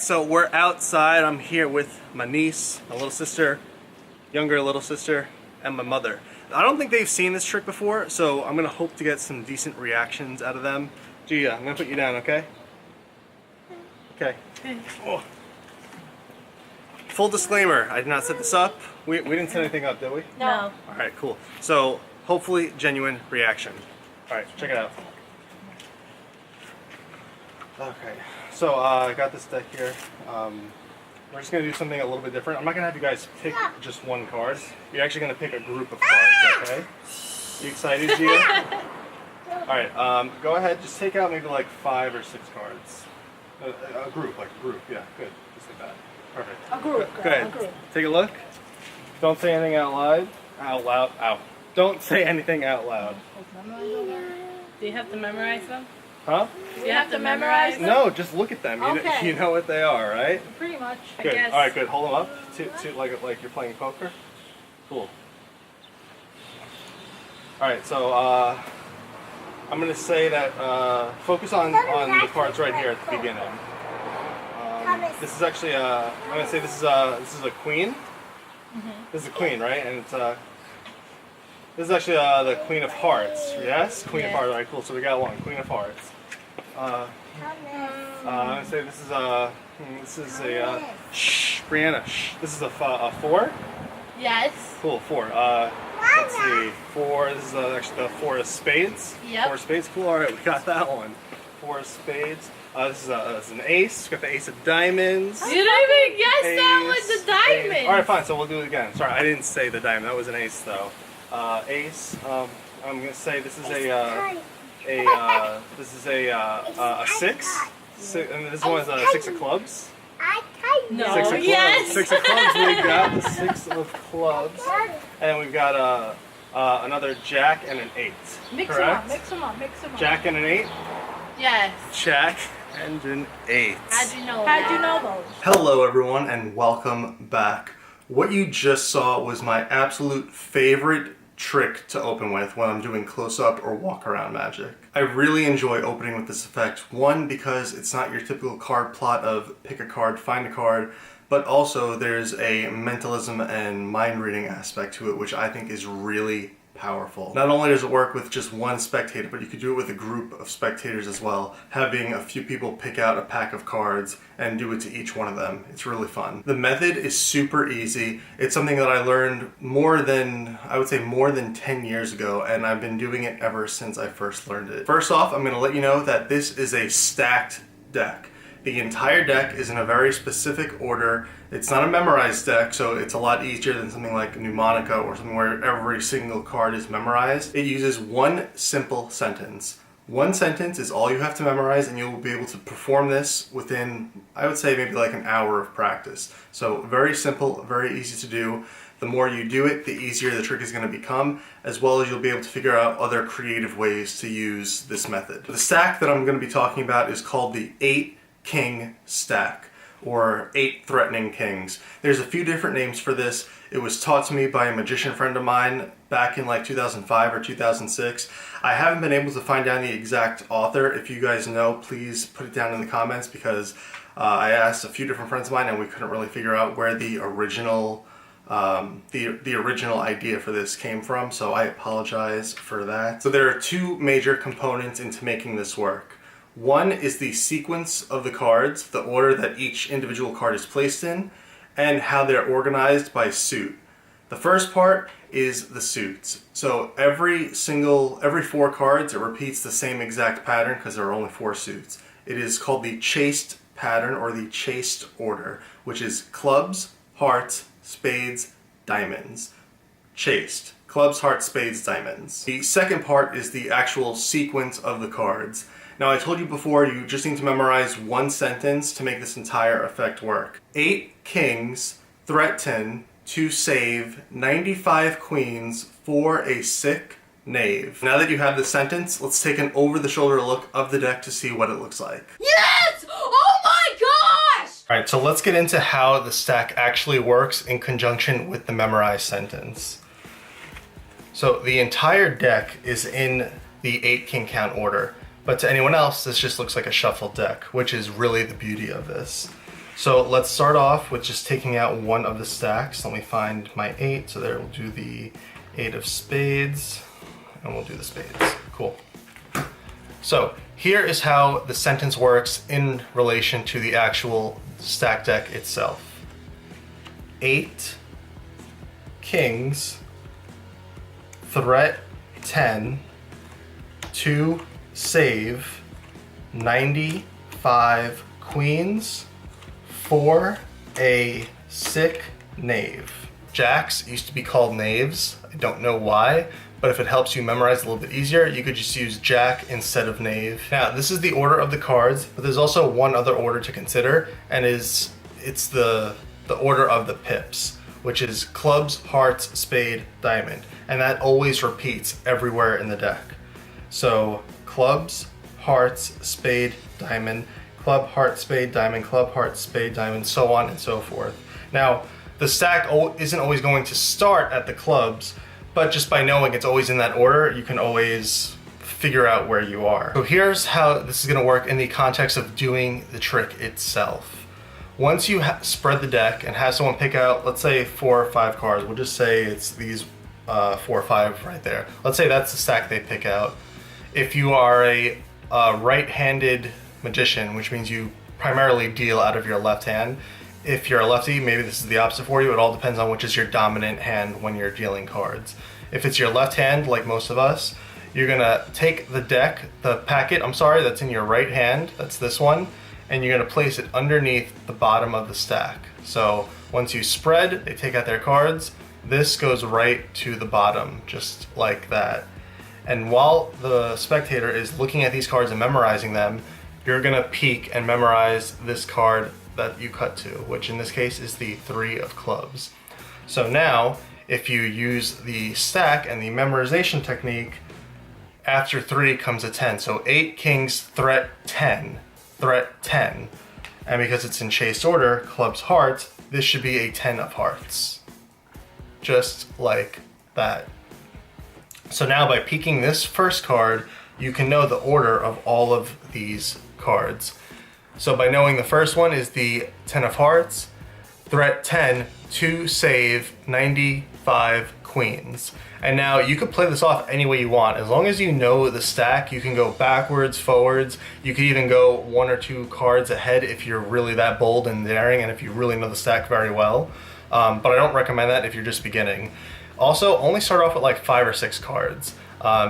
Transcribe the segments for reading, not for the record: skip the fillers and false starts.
So we're outside. I'm here with my niece, my little sister, younger little sister, and my mother. I don't think they've seen this trick before, so I'm gonna hope to get some decent reactions out of them. Gia, I'm gonna put you down, okay? Okay. Oh. Full disclaimer, I did not set this up. We didn't set anything up, did we? No. Alright, cool. So hopefully genuine reaction. Alright, check it out. Okay, so I got this deck here. We're just going to do something a little bit different. I'm not going to have you guys pick just one card. You're actually going to pick a group of cards, okay? You excited, Gia? Alright, go ahead, just take out maybe like 5 or 6 cards. A group, yeah, good. Just like that. Perfect. A group. Go ahead, A group. take a look. Don't say anything out loud. Ow. Don't say anything out loud. Do you have to memorize them? Huh? Do you have to memorize them? No, just look at them. Okay. You know what they are, right? Pretty much, Good. I guess. All right, good. Hold them up, to like you're playing poker. Cool. All right, so I'm gonna say that focus on the cards right here at the beginning. This is actually I'm gonna say this is a queen. This is a queen, right? And it's this is actually the Queen of Hearts. Yes, Queen of Hearts. All right, cool. So we got one Queen of Hearts. I'm gonna say this is a shh, Brianna. Shh. This is a 4. Yes. Cool, 4. Let's see, 4. This is actually the 4 of spades. Yep. 4 of spades. Cool. All right, we got that one. 4 of spades. This is an ace. We got the ace of diamonds. You didn't even guess that was the diamond. Ace. All right, fine. So we'll do it again. Sorry, I didn't say the diamond. That was an ace, though. Ace. I'm gonna say this is a 6. And this one is a 6 of clubs. No. 6 of clubs. Yes. 6 of clubs. We got the 6 of clubs, and we've got another jack and an 8. Mix Correct? them up. Jack and an 8. Yes. Jack and an 8. How'd you know those? Hello everyone and welcome back. What you just saw was my absolute favorite trick to open with when I'm doing close-up or walk-around magic. I really enjoy opening with this effect. One, because it's not your typical card plot of pick a card, find a card, but also there's a mentalism and mind reading aspect to it, which I think is really powerful. Not only does it work with just one spectator, but you could do it with a group of spectators as well, having a few people pick out a pack of cards and do it to each one of them. It's really fun. The method is super easy. It's something that I learned more than 10 years ago, and I've been doing it ever since I first learned it. First off, I'm going to let you know that this is a stacked deck. The entire deck is in a very specific order. It's not a memorized deck, so it's a lot easier than something like Mnemonica or something where every single card is memorized. It uses one simple sentence. One sentence is all you have to memorize, and you'll be able to perform this within, I would say, maybe like an hour of practice. So very simple, very easy to do. The more you do it, the easier the trick is going to become, as well as you'll be able to figure out other creative ways to use this method. The stack that I'm going to be talking about is called the 8 King stack, or 8 threatening kings. There's a few different names for this. It was taught to me by a magician friend of mine back in like 2005 or 2006. I haven't been able to find down the exact author. If you guys know, please put it down in the comments, because I asked a few different friends of mine and we couldn't really figure out where the original idea for this came from, so I apologize for that. So there are 2 major components into making this work. One is the sequence of the cards, the order that each individual card is placed in, and how they're organized by suit. The first part is the suits. So every 4 cards, it repeats the same exact pattern because there are only 4 suits. It is called the chased pattern, or the chased order, which is clubs, hearts, spades, diamonds. Chased. Clubs, hearts, spades, diamonds. The second part is the actual sequence of the cards. Now, I told you before, you just need to memorize one sentence to make this entire effect work. 8 kings threaten to save 95 queens for a sick knave. Now that you have the sentence, let's take an over-the-shoulder look of the deck to see what it looks like. Yes! Oh my gosh! Alright, so let's get into how the stack actually works in conjunction with the memorized sentence. So the entire deck is in the 8 king count order. But to anyone else, this just looks like a shuffled deck, which is really the beauty of this. So let's start off with just taking out one of the stacks. Let me find my 8. So there we'll do the 8 of spades and we'll do the spades. Cool. So here is how the sentence works in relation to the actual stack deck itself. 8 kings, threat 10, 2 save, 95 queens, 4 a sick knave. Jacks used to be called knaves. I don't know why, but if it helps you memorize a little bit easier, you could just use jack instead of knave. Now, this is the order of the cards, but there's also one other order to consider, and it's the order of the pips, which is clubs, hearts, spade, diamond. And that always repeats everywhere in the deck. So clubs, hearts, spade, diamond, club, heart, spade, diamond, club, heart, spade, diamond, so on and so forth. Now, the stack isn't always going to start at the clubs, but just by knowing it's always in that order, you can always figure out where you are. So here's how this is going to work in the context of doing the trick itself. Once you spread the deck and have someone pick out, let's say 4 or 5 cards, we'll just say it's these 4 or 5 right there. Let's say that's the stack they pick out. If you are a right-handed magician, which means you primarily deal out of your left hand. If you're a lefty, maybe this is the opposite for you. It all depends on which is your dominant hand when you're dealing cards. If it's your left hand, like most of us, you're gonna take the packet, that's in your right hand, that's this one, and you're gonna place it underneath the bottom of the stack. So once you spread, they take out their cards, this goes right to the bottom, just like that. And while the spectator is looking at these cards and memorizing them, you're gonna peek and memorize this card that you cut to, which in this case is the 3 of clubs. So now, if you use the stack and the memorization technique, after 3 comes a 10. So 8 kings, threat 10, threat 10. And because it's in chased order, clubs, hearts, this should be a 10 of hearts. Just like that. So now by peeking this first card, you can know the order of all of these cards. So by knowing the first one is the 10 of hearts, threat 10, 2 save, 95 queens. And now you could play this off any way you want. As long as you know the stack, you can go backwards, forwards. You could even go 1 or 2 cards ahead if you're really that bold and daring and if you really know the stack very well. But I don't recommend that if you're just beginning. Also, only start off with like 5 or 6 cards.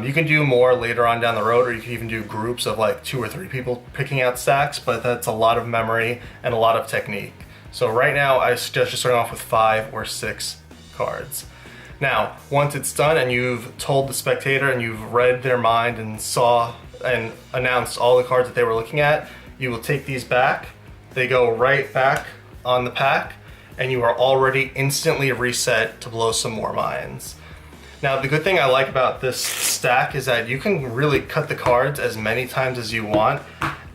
You can do more later on down the road, or you can even do groups of like 2 or 3 people picking out stacks, but that's a lot of memory and a lot of technique. So right now, I suggest just starting off with 5 or 6 cards. Now, once it's done and you've told the spectator and you've read their mind and saw and announced all the cards that they were looking at, you will take these back. They go right back on the pack, and you are already instantly reset to blow some more minds. Now, the good thing I like about this stack is that you can really cut the cards as many times as you want,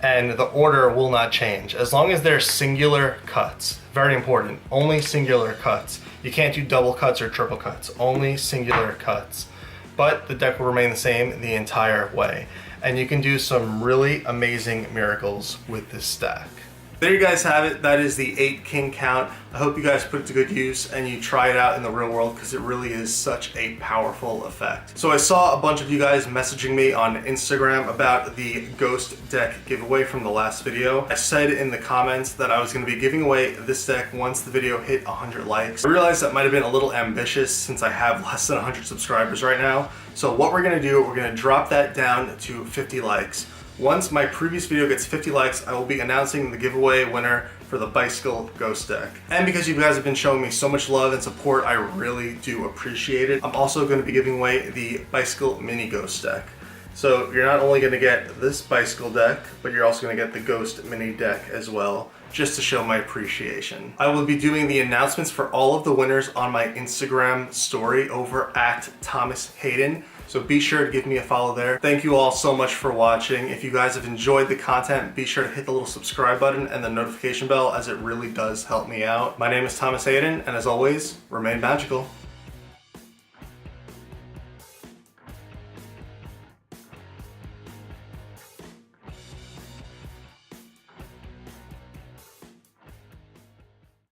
and the order will not change. As long as they're singular cuts, very important, only singular cuts. You can't do double cuts or triple cuts, only singular cuts. But the deck will remain the same the entire way. And you can do some really amazing miracles with this stack. There you guys have it. That is the 8 king count. I hope you guys put it to good use and you try it out in the real world because it really is such a powerful effect. So I saw a bunch of you guys messaging me on Instagram about the ghost deck giveaway from the last video. I said in the comments that I was going to be giving away this deck once the video hit 100 likes. I realized that might have been a little ambitious since I have less than 100 subscribers right now. So what we're going to do, we're going to drop that down to 50 likes. Once my previous video gets 50 likes, I will be announcing the giveaway winner for the bicycle ghost deck. And because you guys have been showing me so much love and support, I really do appreciate it. I'm also going to be giving away the bicycle mini ghost deck. So you're not only going to get this bicycle deck, but you're also going to get the ghost mini deck as well, just to show my appreciation. I will be doing the announcements for all of the winners on my Instagram story over at Thomas Hayden. So be sure to give me a follow there. Thank you all so much for watching. If you guys have enjoyed the content, be sure to hit the little subscribe button and the notification bell, as it really does help me out. My name is Thomas Hayden, and as always, remain magical.